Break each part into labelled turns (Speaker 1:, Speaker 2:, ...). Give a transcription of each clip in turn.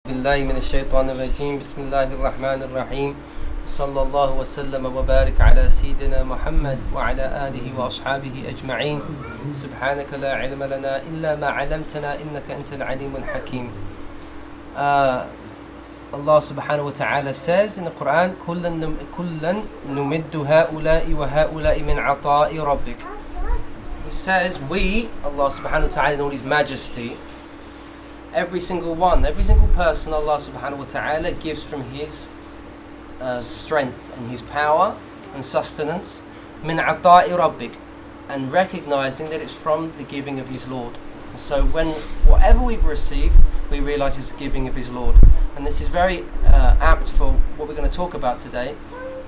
Speaker 1: بالله من الشيطان الرجيم بسم الله الرحمن الرحيم صلى الله وسلم وبارك على سيدنا محمد وعلى آله وأصحابه أجمعين سبحانك لا علم لنا إلا ما علمتنا إنك أنت العليم الحكيم. Allah subhanahu wa ta'ala says in the Quran كُلًّا نُمِدُّ هَؤُلَاءِ وَهَؤُلَاءِ مِنْ عَطَاءِ رَبِّكَ. He says we, Allah subhanahu wa ta'ala in all His majesty, every single person Allah subhanahu wa ta'ala gives from His strength and His power and sustenance, min ata'i rabbik, and recognizing that it's from the giving of His Lord. And so when whatever we've received, we realize it's the giving of His Lord. And this is very apt for what we're going to talk about today,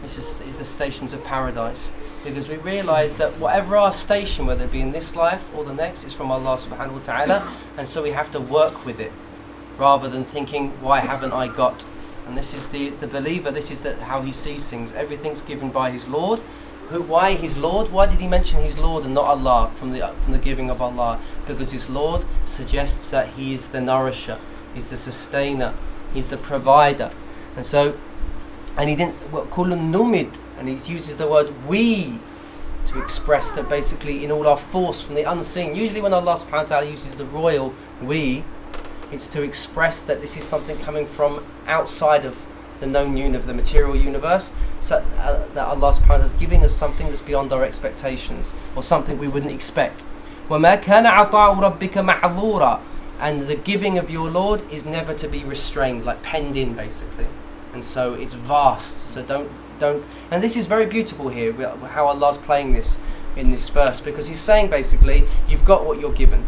Speaker 1: which is the stations of paradise. Because we realize that whatever our station, whether it be in this life or the next, is from Allah subhanahu wa ta'ala, and so we have to work with it rather than thinking, why haven't I got? And this is the believer, this is how he sees things. Everything's given by his Lord. Why his Lord? Why did he mention his Lord and not Allah from the giving of Allah? Because his Lord suggests that he is the nourisher, he's the sustainer, he's the provider. And so, and he didn't, kulun numid, and he uses the word we to express that basically in all our force from the unseen. Usually when Allah subhanahu wa ta'ala uses the royal we, it's to express that this is something coming from outside of the known the material universe, so that Allah subhanahu wa ta'ala is giving us something that's beyond our expectations, or something we wouldn't expect. وَمَا كَانَ عَطَاءُ رَبِّكَ مَحْظُورًا. And the giving of your Lord is never to be restrained, like penned in basically. And so it's vast, so don't, and this is very beautiful here, how Allah's playing this in this verse, because He's saying basically, you've got what you're given.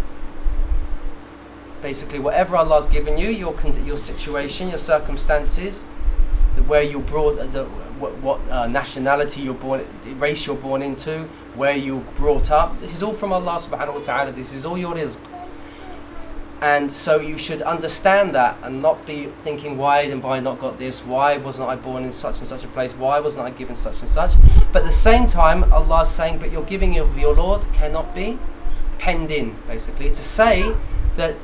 Speaker 1: Basically, whatever Allah's given you, your situation, your circumstances, where you're brought, what nationality you're born, race you're born into, where you're brought up, this is all from Allah subhanahu wa ta'ala. This is all your rizq. And so you should understand that and not be thinking, why have I not got this? Why wasn't I born in such and such a place? Why wasn't I given such and such? But at the same time, Allah is saying, but your giving of your Lord cannot be penned in, basically. To say that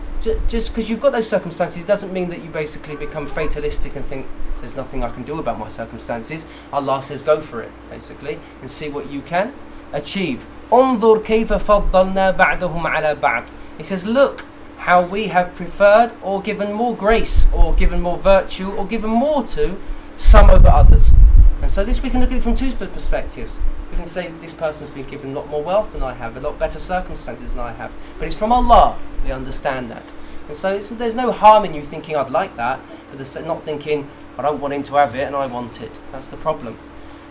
Speaker 1: just because you've got those circumstances doesn't mean that you basically become fatalistic and think, there's nothing I can do about my circumstances. Allah says, go for it, basically, and see what you can achieve. انظر كيف فضلنا بعضهم على بعض. He says, look how we have preferred or given more grace or given more virtue or given more to some over others. And so this we can look at it from two perspectives. We can say this person's been given a lot more wealth than I have, a lot better circumstances than I have, but it's from Allah. We understand that. And so there's no harm in you thinking I'd like that, but not thinking I don't want him to have it and I want it. That's the problem.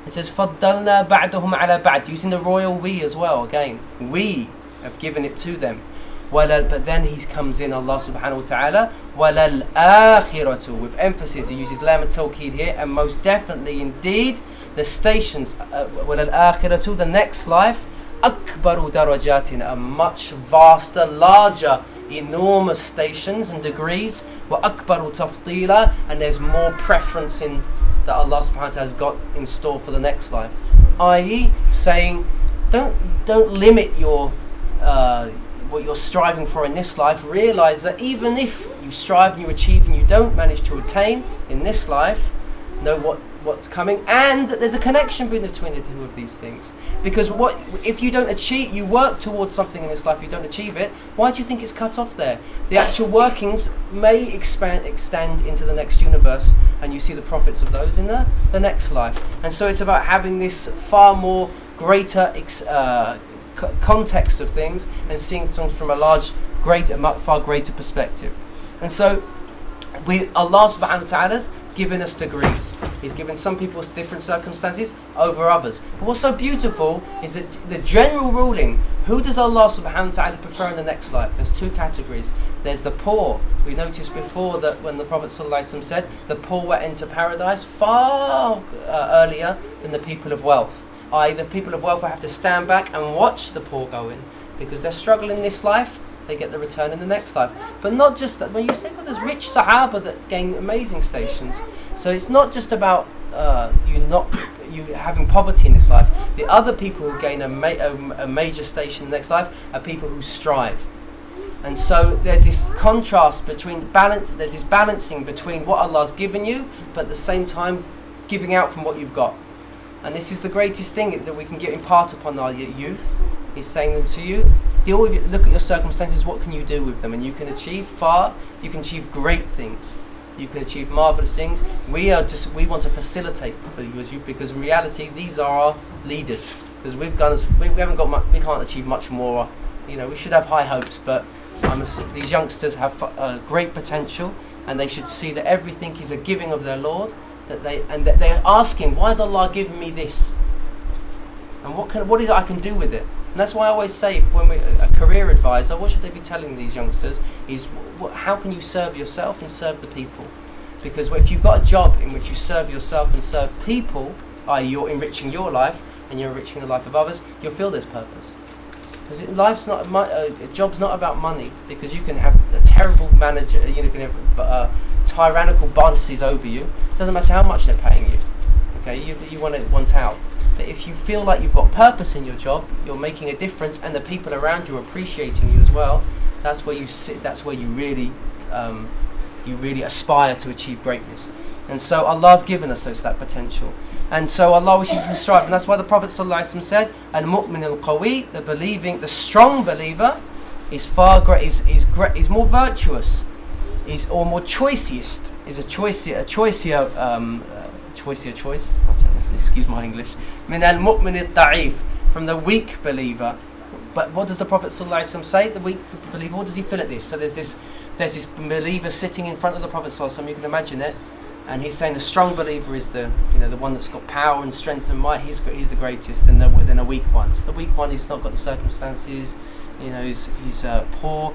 Speaker 1: It says فَضَّلْنَا بَعْدَهُمْ عَلَى بَعْدٍ, using the royal we as well. Again, we have given it to them. But then he comes in, Allah subhanahu wa ta'ala, وَلَلْآخِرَةُ, with emphasis. He uses lam al-tawqeed here, and most definitely indeed the stations, وَلَلْآخِرَةُ, the next life, أَكْبَرُ دَرَجَاتٍ, a much vaster, larger, enormous stations and degrees, وَأَكْبَرُ تَفْضِيلًا, and there's more preference in that Allah subhanahu wa ta'ala has got in store for the next life. I.e. saying, don't limit your what you're striving for in this life. Realize that even if you strive and you achieve and you don't manage to attain in this life, know what's coming, and that there's a connection between the two of these things. Because if you don't achieve, you work towards something in this life, you don't achieve it, why do you think it's cut off there? The actual workings may extend into the next universe, and you see the profits of those in the next life. And so it's about having this far more greater context of things and seeing things from a far greater perspective. And so Allah subhanahu wa ta'ala's given us degrees. He's given some people different circumstances over others. But what's so beautiful is that the general ruling, who does Allah subhanahu wa ta'ala prefer in the next life? There's two categories. There's the poor. We noticed before that when the Prophet ﷺ said the poor will enter paradise far earlier than the people of wealth. The people of wealth will have to stand back and watch the poor go in, because they're struggling in this life, they get the return in the next life. But not just that, when you say, well, there's rich Sahaba that gain amazing stations, so it's not just about you having poverty in this life. The other people who gain a major station in the next life are people who strive. And so there's this contrast between there's this balancing between what Allah's given you, but at the same time giving out from what you've got. And this is the greatest thing that we can impart upon our youth. He's saying them to you, deal with it, look at your circumstances, what can you do with them? And you can achieve great things. You can achieve marvelous things. We want to facilitate for you as youth, because in reality these are our leaders. Because we haven't got much, we can't achieve much more. We should have high hopes, but these youngsters have great potential, and they should see that everything is a giving of their Lord. That they're asking, why has Allah given me this? And what is it I can do with it? And that's why I always say, when a career advisor, what should they be telling these youngsters is, how can you serve yourself and serve the people? Because if you've got a job in which you serve yourself and serve people, i.e. you're enriching your life and you're enriching the life of others, you'll feel there's purpose. Because a job's not about money, because you can have a terrible manager, you can have tyrannical bosses over you. It doesn't matter how much they're paying you. Okay, you want out. But if you feel like you've got purpose in your job, you're making a difference, and the people around you are appreciating you as well, that's where you sit. That's where you really aspire to achieve greatness. And so Allah's given us that potential. And so Allah wishes to strive, and that's why the Prophet ﷺ said, "Al-mu'min al-qawi," the strong believer, is far great, is more virtuous, is more choicest, is a choicier choice. Excuse my English. Min al-mu'min al-da'if, from the weak believer. But what does the Prophet ﷺ say? The weak believer. What does he feel at this? So there's this believer sitting in front of the Prophet ﷺ. You can imagine it. And he's saying the strong believer is the one that's got power and strength and might. He's the greatest, and then a weak one. The weak one, he's not got the circumstances. He's poor.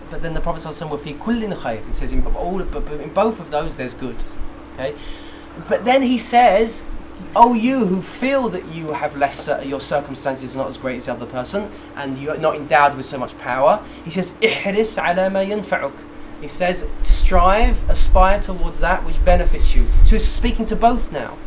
Speaker 1: But then the Prophet ﷺ will fi kullin khayr. He says in both of those there's good. Okay. But then he says, "Oh, you who feel that you have less, your circumstances are not as great as the other person, and you're not endowed with so much power." He says, "Ihris ala ma yanfa'uk." He says, strive, aspire towards that which benefits you. So he's speaking to both now.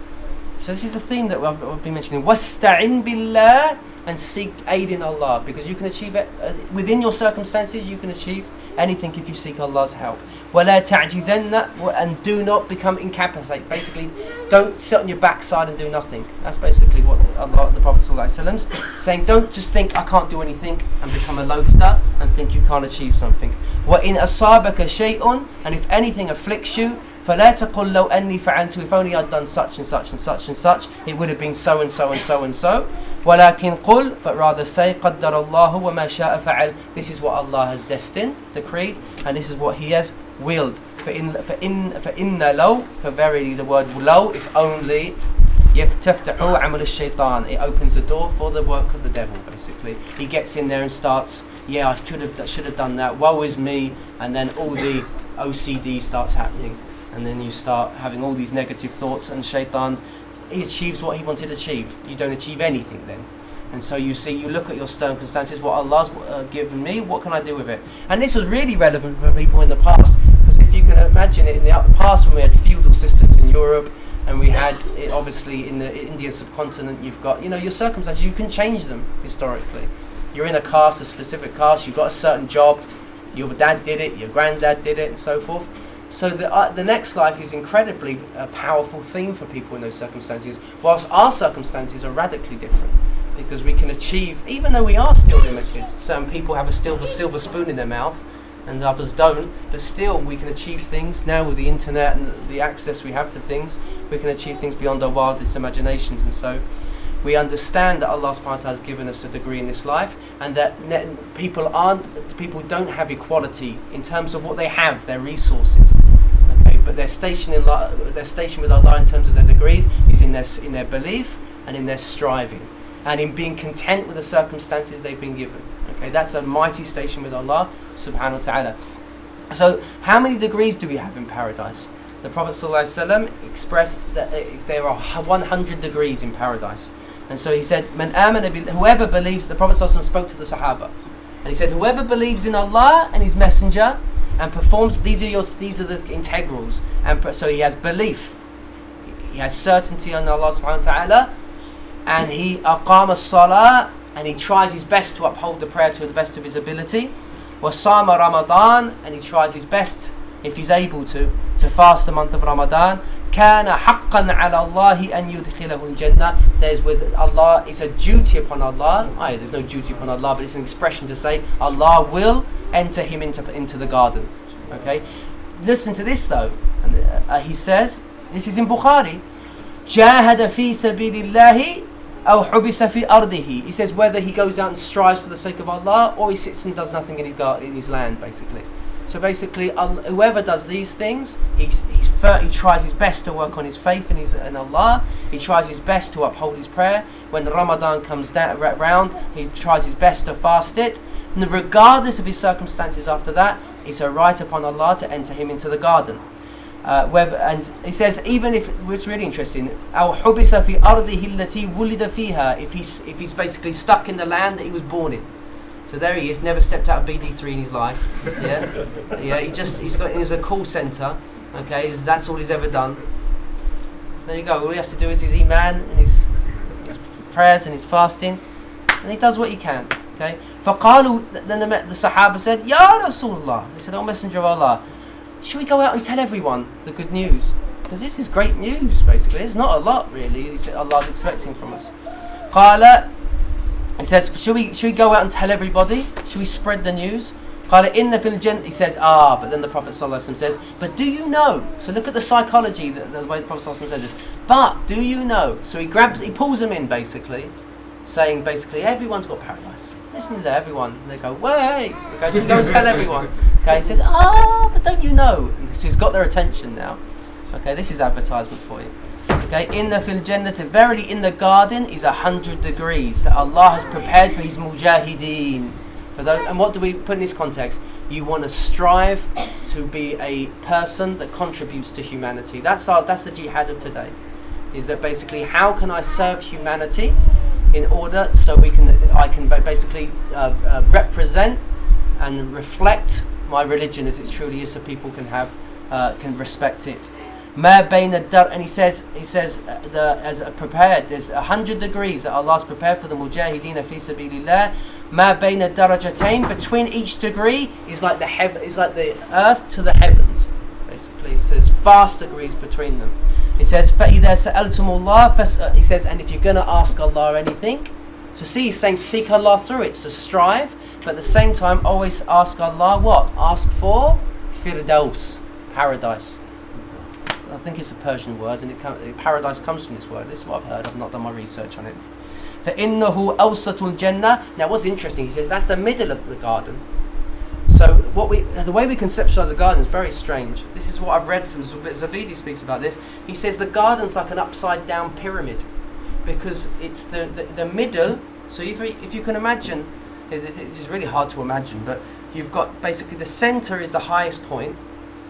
Speaker 1: So this is the theme that I've been mentioning. Wasta'in billah, and seek aid in Allah, because you can achieve it within your circumstances. You can achieve anything if you seek Allah's help. وَلَا تَعْجِزَنَّ, and do not become incapacitated. Basically, don't sit on your backside and do nothing. That's basically what the Prophet ﷺ is saying. Don't just think, I can't do anything, and become a loafer and think you can't achieve something. وَإِنْ أَصَابَكَ شَيْءٌ, and if anything afflicts you, فَلَا تَقُلْ لَوْ أَنِّي فَعَلْتُ, if only I'd done such and such and such and such, it would have been so and so and so and so. وَلَكِنْ قُلْ, but rather say, قَدَّرَ اللَّهُ وَمَا شَاءَ فَعَلْ, this is what Allah has destined, decreed, and this is what He has willed. فَإِنَّ لَوْ, for verily the word low, if only, يَفْتَفْتَحُ عَمَلُ الشَّيْطَانِ, it opens the door for the work of the devil, basically. He gets in there and starts, I should have done that, woe is me, and then all the OCD starts happening. And then you start having all these negative thoughts, and shaitan, he achieves what he wanted to achieve. You don't achieve anything then. And so you look at your circumstances, what Allah's given me, what can I do with it? And this was really relevant for people in the past, because if you can imagine it, in the past when we had feudal systems in Europe, and we had it obviously in the Indian subcontinent, you've got, your circumstances, you can change them historically. You're in a caste, a specific caste, you've got a certain job, your dad did it, your granddad did it, and so forth. So the next life is incredibly a powerful theme for people in those circumstances, whilst our circumstances are radically different, because we can achieve, even though we are still limited. Certain people have a silver spoon in their mouth, and others don't, but still we can achieve things now with the internet and the access we have to things. We can achieve things beyond our wildest imaginations, and so we understand that Allah subhanahu wa ta'ala has given us a degree in this life, and that people don't have equality in terms of what they have, their resources. Okay, but their station with Allah in terms of their degrees is in their belief and in their striving, and in being content with the circumstances they've been given. Okay, that's a mighty station with Allah subhanahu wa ta'ala. So how many degrees do we have in paradise? The Prophet ﷺ expressed that there are 100 degrees in paradise. And so he said, whoever believes, the Prophet ﷺ spoke to the Sahaba, and he said, whoever believes in Allah and His Messenger and performs, these are the integrals. And so he has belief, he has certainty on Allah subhanahu wa ta'ala, and he aqama as-salah, and he tries his best to uphold the prayer to the best of his ability. وَصَامَ Ramadan, and he tries his best, if he's able to fast the month of Ramadan. كَانَ حَقًّا عَلَى اللَّهِ أَنْ يُدْخِلَهُ الْجَنَّةِ. There's with Allah, it's a duty upon Allah. There's no duty upon Allah, but it's an expression to say Allah will enter him into the garden. Okay, listen to this though. And he says, this is in Bukhari, جَاهَدَ فِي سَبِيلِ اللَّهِ أَوْ حُبِسَ فِي أَرْضِهِ. He says whether he goes out and strives for the sake of Allah, or he sits and does nothing in his land, basically. So basically, whoever does these things, he tries his best to work on his faith in Allah. He tries his best to uphold his prayer. When Ramadan comes round, he tries his best to fast it. And regardless of his circumstances after that, it's a right upon Allah to enter him into the garden. And he says, even if it's really interesting, أو حبس في أرضه التي ولد فيها, if he's basically stuck in the land that he was born in. So there he is, never stepped out of BD3 in his life. Yeah, he's a call centre. Okay, that's all he's ever done. There you go. All he has to do is his iman and his prayers and his fasting, and he does what he can. Okay. فقالوا, then the Sahaba said, Ya Rasulullah. They said, O Messenger of Allah, should we go out and tell everyone the good news? Because this is great news. Basically, it's not a lot really. Allah's expecting from us. قال, he says, should we go out and tell everybody? Should we spread the news? He says, but then the Prophet ﷺ says, but do you know? So look at the psychology, the way the Prophet ﷺ says this. But do you know? So he pulls them in basically, saying basically everyone's got paradise. Bismillah, everyone. And they go, wait. Okay, should we go and tell everyone? Okay, he says, but don't you know? And so he's got their attention now. Okay, this is advertisement for you. Okay, inna fil jannati, verily in the garden is 100 degrees that Allah has prepared for his mujahideen. For those, and what do we put in this context? You want to strive to be a person that contributes to humanity. That's the jihad of today. Is that basically how can I serve humanity in order so I can basically represent and reflect my religion as it truly is, so people can respect it. And he says as prepared, there's 100 degrees that Allah's prepared for the mujahideen fi sabilillah. Ma bayna darajatain, between each degree is like the earth to the heavens, basically. So there's vast degrees between them. He says فَإِذَا سَأَلْتُمُ اللَّهَ, he says, and if you're going to ask Allah anything, so see, he's saying seek Allah through it, so strive, but at the same time always ask Allah what? Ask for firdaus, paradise. I think it's a Persian word, and paradise comes from this word. This is what I've heard. I've not done my research on it. فَإِنَّهُ أَوْسَطُ الْجَنَّةِ. Now what's interesting, he says that's the middle of the garden. So the way we conceptualize a garden is very strange. This is what I've read from Zabidi speaks about this. He says the garden's like an upside down pyramid, because it's the middle. So if you can imagine, it is really hard to imagine, but you've got basically the center is the highest point,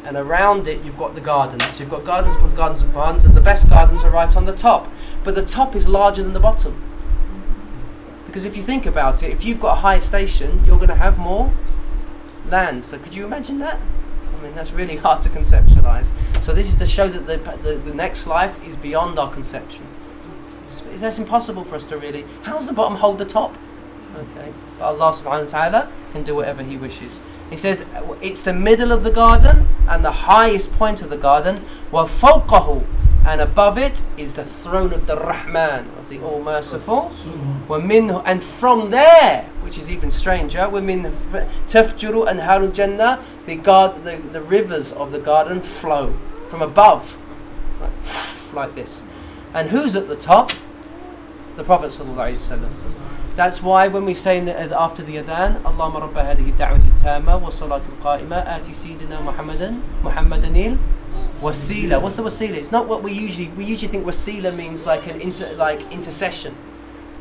Speaker 1: and around it you've got the gardens. So you've got gardens upon gardens upon gardens, and the best gardens are right on the top. But the top is larger than the bottom. Because if you think about it, if you've got a higher station, you're going to have more land. So could you imagine that? I mean, that's really hard to conceptualize. So this is to show that the next life is beyond our conception. That's impossible for us to really. How does the bottom hold the top? Okay, but Allah subhanahu wa ta'ala can do whatever He wishes. He says it's the middle of the garden and the highest point of the garden. وَفَوْقَهُ, and above it is the throne of the Rahman, of the All-Merciful. And from there, which is even stranger, وَمِنْ تَفْجُرُ أَنْهَارُ الْجَنَّةِ, the rivers of the garden flow from above, like this. And who's at the top? The Prophet ﷺ. That's why when we say after the adhan, Allahumma rabba hadihi da'wati at-tamma wa salati al-qa'ima ati sayyidina Muhammadanil wasila. What's the wasila? It's not what we usually think wasila means like an intercession.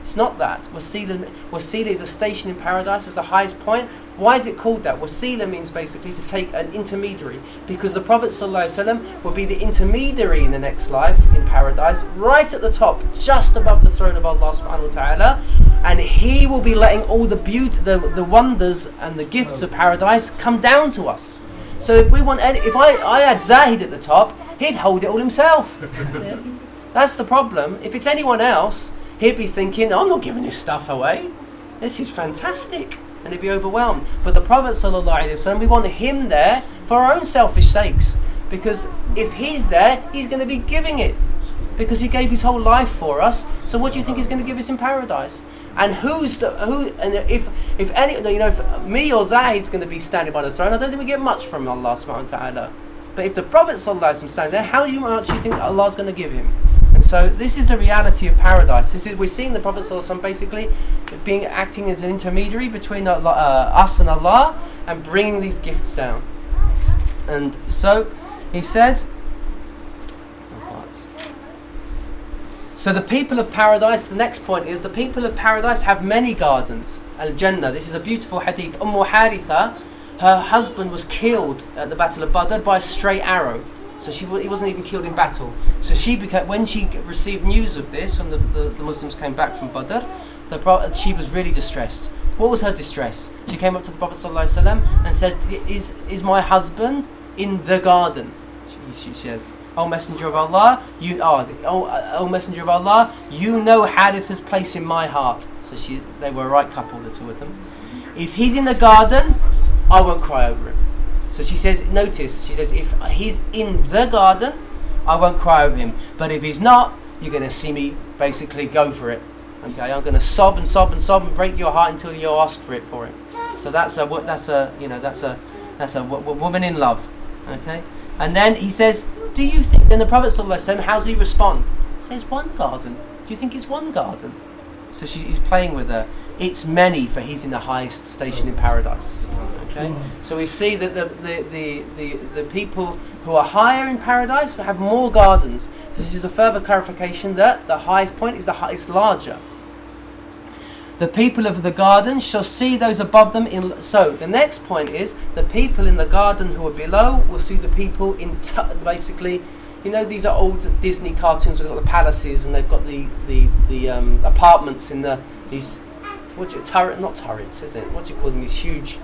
Speaker 1: It's not that. Wasila is a station in paradise, is the highest point. Why is it called that? Wasila means basically to take an intermediary, because the Prophet ﷺ will be the intermediary in the next life in paradise, right at the top, just above the throne of Allah subhanahu wa ta'ala, and he will be letting all the beauty, the wonders and the gifts of paradise come down to us. So if I had Zahid at the top, he'd hold it all himself. Yeah. That's the problem. If it's anyone else, he'd be thinking, I'm not giving this stuff away. This is fantastic. and he'd be overwhelmed. But the Prophet ﷺ, we want him there for our own selfish sakes, because if he's there, he's going to be giving it, because he gave his whole life for us. So what do you think he's going to give us in paradise? And and if any, if me or Zahid's going to be standing by the throne, I don't think we get much from Allah subhanahu wa ta'ala. But if the Prophet ﷺ standing there, how much do you think Allah's going to give him? And so this is the reality of paradise. We're seeing the Prophet ﷺ basically acting as an intermediary between us and Allah, and bringing these gifts down. And so he says, so the people of paradise, the next point is, the people of paradise have many gardens. Al-Jannah, this is a beautiful hadith. Haritha, her husband was killed at the Battle of Badr by a stray arrow. So he wasn't even killed in battle. So when she received news of this, when the Muslims came back from Badr, she was really distressed. What was her distress? She came up to the Prophet ﷺ and said, is my husband in the garden? She says, O Messenger of Allah, O Messenger of Allah, you know Haritha's place in my heart. So they were a right couple, the two of them. If he's in the garden, I won't cry over him. So she says, if he's in the garden, I won't cry over him. But if he's not, you're going to see me basically go for it. Okay, I'm going to sob and sob and sob and break your heart until you ask for it for him. So that's a woman in love. Okay, and then he says, do you think? Then the Prophet ﷺ, how does he respond? He says, one garden. Do you think it's one garden? So he's playing with her. It's many, for he's in the highest station in paradise. Okay, so we see that the people who are higher in paradise have more gardens. This is a further clarification that the highest point is larger. The people of the garden shall see those above them. So the next point is, the people in the garden who are below will see the people in basically, these are old Disney cartoons. We've got the palaces, and they've got the apartments in these not turrets, is it? What do you call them? These huge,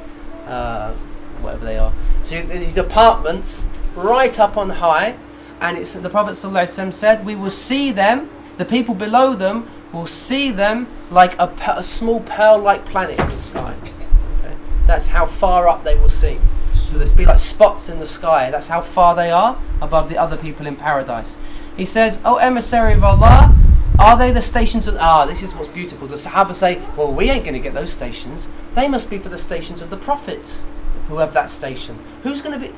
Speaker 1: whatever they are. So these apartments right up on high, and it's the Prophet ﷺ said, we will see them. The people below them will see them like a small pearl-like planet in the sky. Okay? That's how far up they will see. So there'll be like spots in the sky. That's how far they are above the other people in paradise. He says, O emissary of Allah, are they the stations of... this is what's beautiful. The Sahaba say, well, we ain't going to get those stations. They must be for the stations of the prophets who have that station. Who's going to be...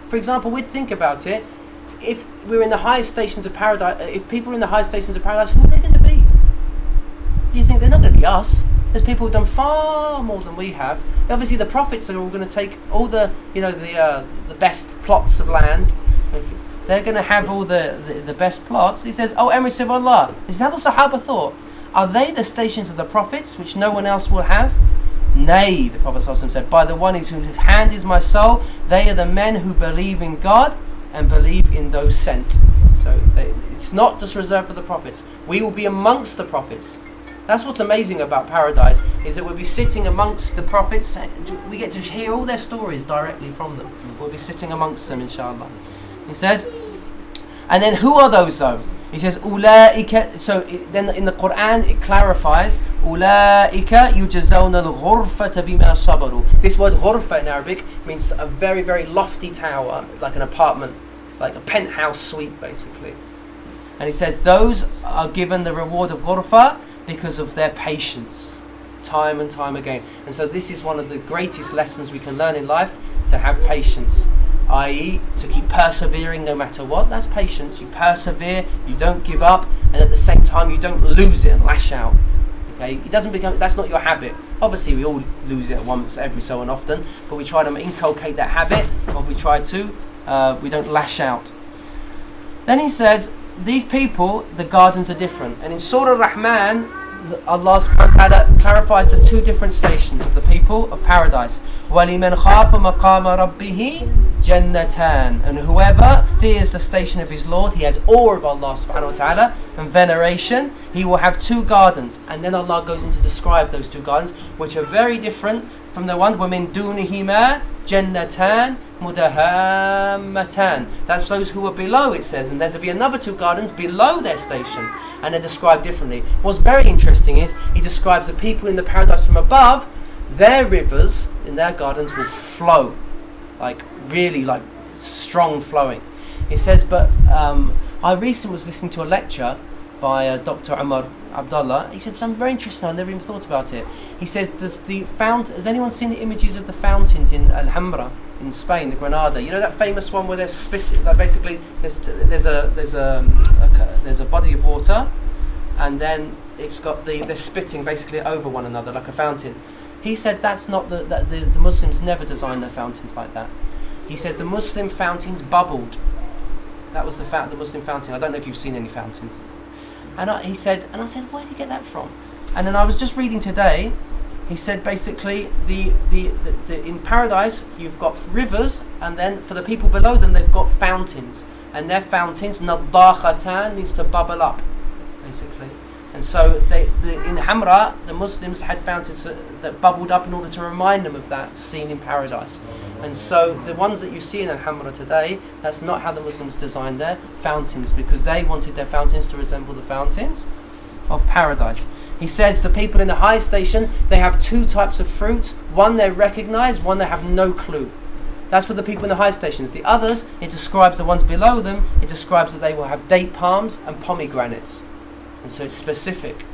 Speaker 1: for example, we'd think about it. If we're in the highest stations of paradise, if people are in the highest stations of paradise, who are they going to be? Do you think they're not going to be us? There's people who've done far more than we have. Obviously, the prophets are all going to take all the best plots of land. They're going to have all the best plots. He says, "Oh, emissary of Allah." This is how the Sahaba thought. Are they the stations of the prophets, which no one else will have? Nay, the Prophet ﷺ said, by the one whose hand is my soul, they are the men who believe in God and believe in those sent. So it's not just reserved for the prophets. We will be amongst the prophets. That's what's amazing about paradise, is that we'll be sitting amongst the prophets. We get to hear all their stories directly from them. We'll be sitting amongst them, inshallah. He says, and then who are those though? He says, Ulaika. So then in the Quran it clarifies, Ulaika yujazawna al-ghurfata bima sabaru. This word ghurfa in Arabic means a very, very lofty tower, like an apartment, like a penthouse suite basically. And he says those are given the reward of ghurfa because of their patience, time and time again. And so this is one of the greatest lessons we can learn in life, to have patience, i.e. to keep persevering no matter what. That's patience. You persevere, you don't give up, and at the same time you don't lose it and lash out. Okay, it doesn't become, that's not your habit. Obviously we all lose it once every so often, but we try to inculcate that habit, or we try to we don't lash out. Then he says these people, the gardens are different, and in Surah Rahman Allah subhanahu wa ta'ala clarifies the two different stations of the people of paradise. وَلِمَنْ خَافَ مَقَامَ رَبِّهِ جَنَّتَانِ. And whoever fears the station of his Lord, he has awe of Allah subhanahu wa ta'ala and veneration, he will have two gardens. And then Allah goes in to describe those two gardens, which are very different from the one وَمِن دُونِهِمَا جَنَّتَانِ مُدَهَامَّتَانِ. That's those who are below, it says, and then there'll be another two gardens below their station, and they're described differently. What's very interesting is he describes the people in the paradise from above. their rivers in their gardens will flow, like really like strong flowing. He says, but I recently was listening to a lecture by Dr. Umar Abdullah. He said something very interesting. I never even thought about it. He says the fountain. Has anyone seen the images of the fountains in Alhambra in Spain, the Granada? You know that famous one where they're spitting. That basically there's a body of water, and then it's got they're spitting basically over one another like a fountain. He said that's not the Muslims never designed their fountains like that. He says the Muslim fountains bubbled. That was the Muslim fountain. I don't know if you've seen any fountains. And I said, where did you get that from? And then I was just reading today. He said basically the in paradise you've got rivers, and then for the people below them they've got fountains, and their fountains nadakhatan means to bubble up, basically. And so in Hamra the Muslims had fountains that bubbled up in order to remind them of that scene in paradise. And so the ones that you see in Hamra today, that's not how the Muslims designed their fountains, because they wanted their fountains to resemble the fountains of paradise. He says the people in the high station, they have two types of fruits. One they recognize, one they have no clue. That's for the people in the high stations. The others, it describes the ones below them, it describes that they will have date palms and pomegranates. And so it's specific.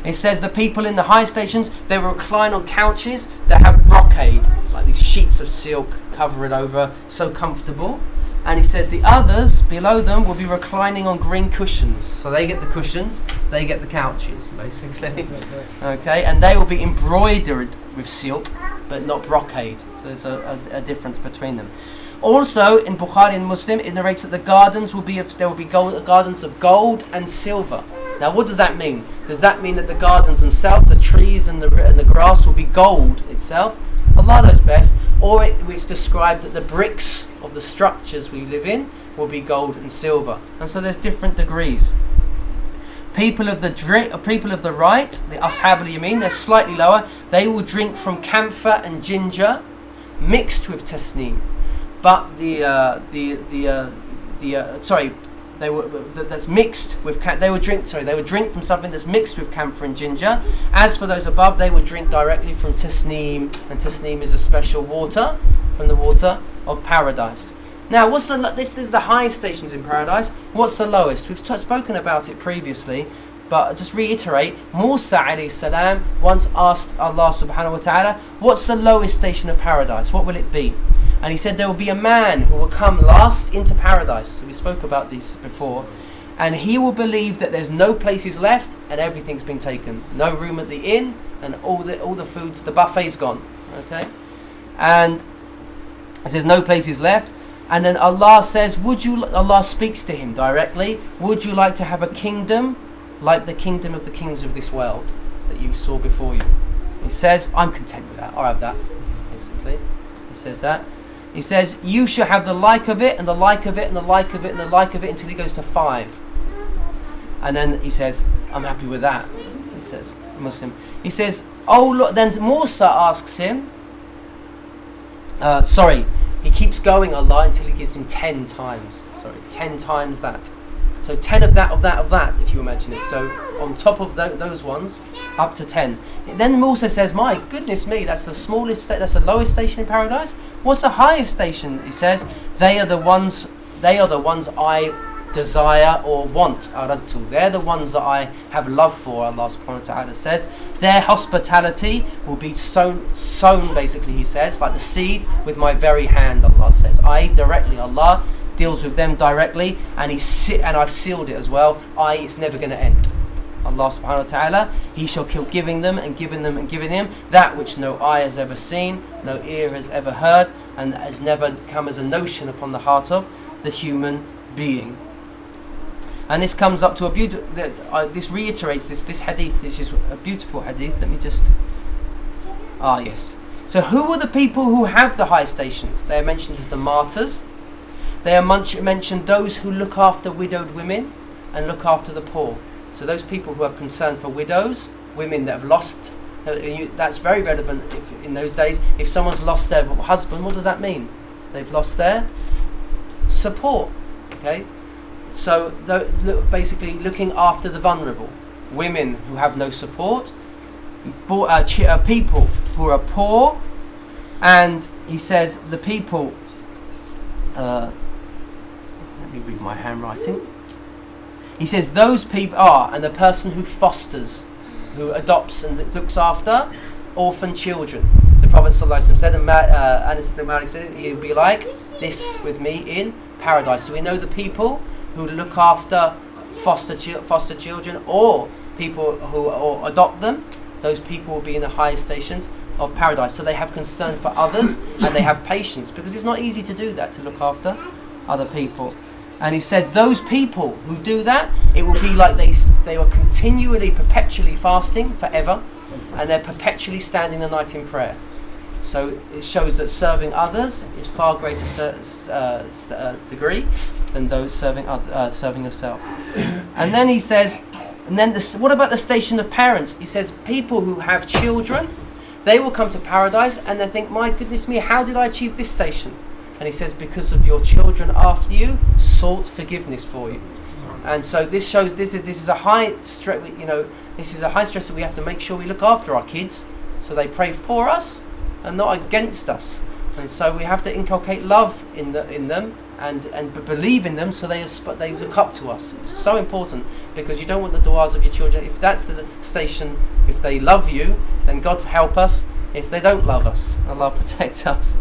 Speaker 1: It says the people in the high stations, they will recline on couches that have brocade, like these sheets of silk cover it over, so comfortable. And he says the others below them will be reclining on green cushions. So they get the cushions, they get the couches, basically. Okay, and they will be embroidered with silk, but not brocade. So there's a difference between them. Also, in Bukhari and Muslim, it narrates that the gardens will be gardens of gold and silver. Now, what does that mean? Does that mean that the gardens themselves, the trees and the grass, will be gold itself? Allah knows best. Or it's described that the bricks of the structures we live in will be gold and silver. And so there's different degrees. People of the right, the Ashab al-Yamin, they're slightly lower. They will drink from camphor and ginger mixed with tasneem. But that's mixed with they would drink from something that's mixed with camphor and ginger. As for those above, they would drink directly from tasneem, and tasneem is a special water from the water of paradise. Now, this is the highest stations in paradise. What's the lowest? We've spoken about it previously, but just reiterate. Musa alayhi salam once asked Allah subhanahu wa ta'ala, what's the lowest station of paradise? What will it be? And he said there will be a man who will come last into paradise. So we spoke about this before. And he will believe that there's no places left and everything's been taken. No room at the inn, and all the foods, the buffet's gone. Okay? And it says no places left. And then Allah says, Allah speaks to him directly. Would you like to have a kingdom like the kingdom of the kings of this world that you saw before you? He says, I'm content with that. I'll have that. Basically. He says that. He says, you shall have the like of it, and the like of it, and the like of it, and the like of it, until he goes to 5. And then he says, I'm happy with that. He says, Muslim. He says, oh look, then Musa asks him, he keeps going, Allah, until he gives him 10 times. 10 times that. So 10 of that, if you imagine it. So on top of those ones, up to 10. Then Musa says, my goodness me, that's the smallest, that's the lowest station in paradise. What's the highest station? He says, they are the ones I desire or want. Aradtu. They're the ones that I have love for. Allah subhanahu wa ta'ala says, their hospitality will be sown basically, he says, like the seed with my very hand. Allah says, directly, Allah deals with them directly, and I've sealed it as well. It's never going to end. Allah subhanahu wa ta'ala, he shall keep giving them and giving them and giving them that which no eye has ever seen, no ear has ever heard, and has never come as a notion upon the heart of the human being. And this comes up to a beautiful, this reiterates this hadith. This is a beautiful hadith. Let me just, yes. So who are the people who have the high stations? They are mentioned as the martyrs. They are mentioned those who look after widowed women and look after the poor. So those people who have concern for widows, women that have lost, that's very relevant in those days. If someone's lost their husband, what does that mean? They've lost their support. Okay, so basically looking after the vulnerable, women who have no support, people who are poor, and he says the people, let me read my handwriting. He says those people are, and the person who fosters, who adopts and looks after orphan children. The Prophet ﷺ said, and Anas ibn Malik said, he'll be like this with me in paradise. So we know the people who look after foster children, or people who or adopt them, those people will be in the highest stations of paradise. So they have concern for others and they have patience, because it's not easy to do that, to look after other people. And he says those people who do that, it will be like they were continually, perpetually fasting forever, and they're perpetually standing the night in prayer. So it shows that serving others is far greater degree than those serving yourself. And then he says, and then what about the station of parents? He says people who have children, they will come to paradise and they think, my goodness me, how did I achieve this station? And he says, because of your children after you sought forgiveness for you. And so this shows this is a high stress. This is a high stress that we have to make sure we look after our kids, so they pray for us and not against us. And so we have to inculcate love in them and believe in them, so they look up to us. It's so important, because you don't want the du'as of your children. If that's the station, if they love you, then God help us. If they don't love us, Allah protect us.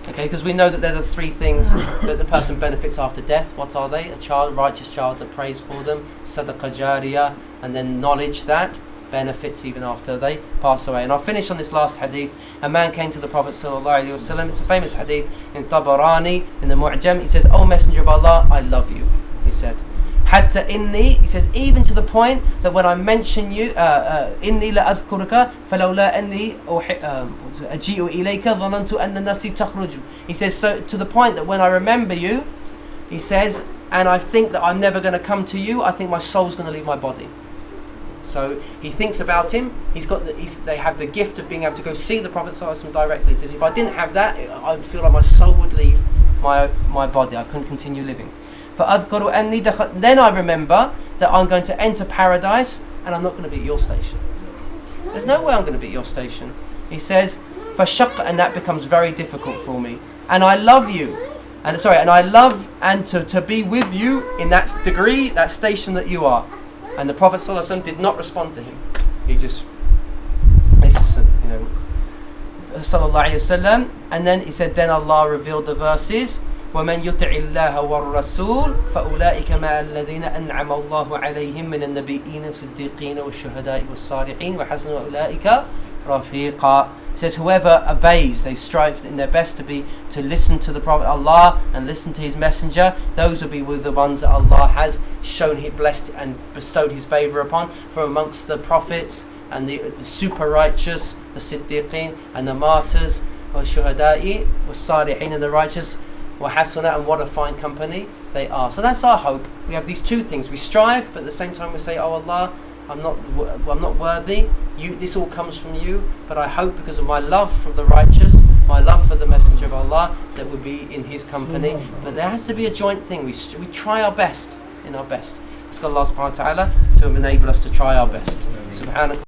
Speaker 1: Okay, because we know that they're the three things that the person benefits after death. What are they? A righteous child that prays for them, sadaqah jariyah, and then knowledge that benefits even after they pass away. And I'll finish on this last hadith. A man came to the Prophet ﷺ. It's a famous hadith in Tabarani, in the Mu'jam. He says, "O Messenger of Allah, I love you." He said, "Hatta inni," he says, even to the point that when I mention you, inni la adhkuruka falawla anni aji'u ilayka dhanantu anna nafsi takhruj. He says, so to the point that when I remember you, he says, and I think that I'm never going to come to you, I think my soul's going to leave my body. So he thinks about him. They have the gift of being able to go see the Prophet ﷺ directly. He says, if I didn't have that, I would feel like my soul would leave my body. I couldn't continue living. Then I remember that I'm going to enter paradise and I'm not going to be at your station. There's no way I'm going to be at your station. He says, فَشَقَّ, and that becomes very difficult for me. And I love you. And I love to be with you in that degree, that station that you are. And the Prophet ﷺ did not respond to him. He just, sallallahu alayhi wasallam. And then he said, then Allah revealed the verses, وَمَنْ يُطِعِ اللَّهَ وَالرَّسُولِ فَأُولَٰئِكَ مَعَ الَّذِينَ أَنْعَمَ اللَّهُ عَلَيْهِمْ مِنَ النَّبِيِّينَ وَالصِّدِّيقِينَ وَالشُّهَدَاءِ وَالصَّالِحِينَ وَحَسُنَ أُولَٰئِكَ رَفِيقًا. It says whoever obeys, they strive in their best to listen to the Prophet Allah and listen to his messenger, those will be with the ones that Allah has shown He blessed and bestowed His favour upon from amongst the prophets and the super righteous, the Siddiqeen and the martyrs, وَالشُّهَدَاءِ وَالصَّالِحِينَ and the righteous, وَحَسُنَ, and what a fine company they are. So that's our hope. We have these two things. We strive, but at the same time we say, oh Allah, I'm not worthy. This all comes from you, but I hope because of my love for the righteous, my love for the Messenger of Allah, that we'll be in his company. But there has to be a joint thing. We try our best in our best. Ask Allah subhanahu wa ta'ala to enable us to try our best. Subhanallah.